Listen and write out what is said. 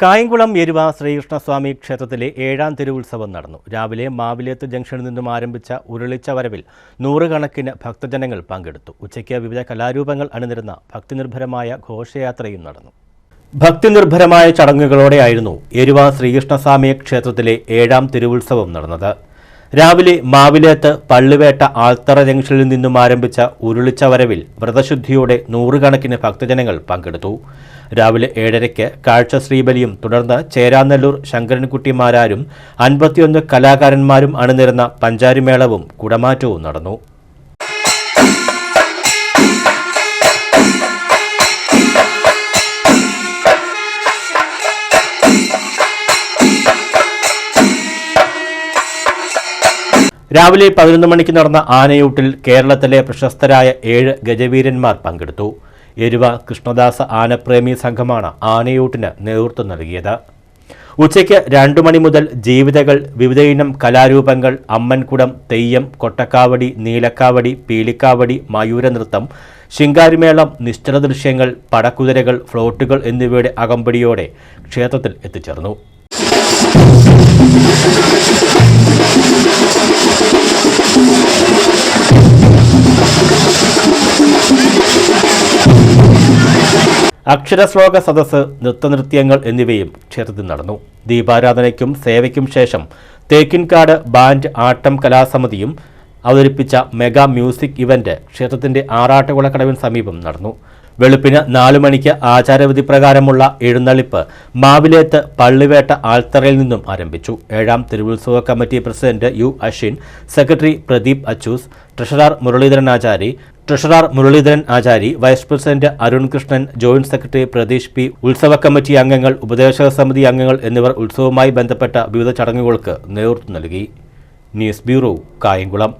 കായംകുളം എരുവ ശ്രീകൃഷ്ണസ്വാമി ക്ഷേത്രത്തിലെ 7ാം തിരുവുത്സവം നടന്നു. രാവിലെ മാവിലേത്ത് ജംഗ്ഷനിൽ നിന്നും ആരംഭിച്ച ഉരുളിച്ച വരവിൽ നൂറുകണക്കിന് ഭക്തജനങ്ങൾ പങ്കെടുത്തു. ഉച്ചയ്ക്ക് വിവിധ കലാരൂപങ്ങൾ അണിനിരുന്ന ഭക്തിനിർഭരമായ ഘോഷയാത്രയും നടന്നു. ഭക്തിനിർഭരമായ ചടങ്ങുകളോടെയായിരുന്നു എരുവ ശ്രീകൃഷ്ണസ്വാമി ക്ഷേത്രത്തിലെ 7ാം തിരുവുത്സവം നടന്നത്. രാവിലെ മാവിലേത്ത് പള്ളിവേട്ട ആൽത്തറ ജംഗ്ഷനിൽ നിന്നും ആരംഭിച്ച ഉരുളിച്ച വരവിൽ വ്രതശുദ്ധിയോടെ നൂറുകണക്കിന് ഭക്തജനങ്ങൾ പങ്കെടുത്തു. രാവിലെ 7:30 കാഴ്ച ശ്രീബലിയും തുടർന്ന് ചേരാനെല്ലൂർ ശങ്കരൻകുട്ടിമാരാരും 51 കലാകാരന്മാരും അണിനിരന്ന പഞ്ചാരിമേളവും കുടമാറ്റവും നടന്നു. രാവിലെ 11 മണിക്ക് നടന്ന ആനയൂട്ടിൽ കേരളത്തിലെ പ്രശസ്തരായ 7 ഗജവീരന്മാർ പങ്കെടുത്തു. എരുവ കൃഷ്ണദാസ ആനപ്രേമി സംഘമാണ് ആനയൂട്ടിന് നേതൃത്വം നൽകിയത്. ഉച്ചയ്ക്ക് 2 മണി മുതൽ ജീവിതകൾ, വിവിധയിനം കലാരൂപങ്ങൾ, അമ്മൻകുടം, തെയ്യം, കൊട്ടക്കാവടി, നീലക്കാവടി, പീലിക്കാവടി, മയൂരനൃത്തം, ശിങ്കാരിമേളം, നിശ്ചല ദൃശ്യങ്ങൾ, പടക്കുതിരകൾ, ഫ്ലോട്ടുകൾ എന്നിവയുടെ അകമ്പടിയോടെ ക്ഷേത്രത്തിൽ എത്തിച്ചേർന്നു. അക്ഷരശ്ലോക സദസ്സ്, നൃത്തനൃത്യങ്ങൾ എന്നിവയും ക്ഷേത്രത്തിൽ നടന്നു. ദീപാരാധനയ്ക്കും സേവയ്ക്കും ശേഷം തേക്കിൻകാട് ബാൻഡ് ആട്ടം കലാസമിതിയും അവതരിപ്പിച്ച മെഗാ മ്യൂസിക് ഇവന്റ് ക്ഷേത്രത്തിന്റെ ആറാട്ടുകുളക്കടവിന് സമീപം നടന്നു. വെളുപ്പിന് 4 മണിക്ക് ആചാരവിധി പ്രകാരമുള്ള എഴുന്നള്ളിപ്പ് മാവിലേത്ത് പള്ളിവേട്ട ആൽത്തറയിൽ നിന്നും ആരംഭിച്ചു. 7ാം തിരുവുത്സവ committee president U Ashwin, secretary Pradeep Achoos, treasurer Muraleedharan Achari, vice president Arun Krishnan, joint secretary Prateesh P, ഉത്സവ കമ്മിറ്റി അംഗങ്ങൾ, ഉപദേശക സമിതി അംഗങ്ങൾ എന്നിവർ ഉത്സവവുമായി ബന്ധപ്പെട്ട വിവിധ ചടങ്ങുകൾക്ക് നേതൃത്വം നൽകി. News bureau, Kayamkulam.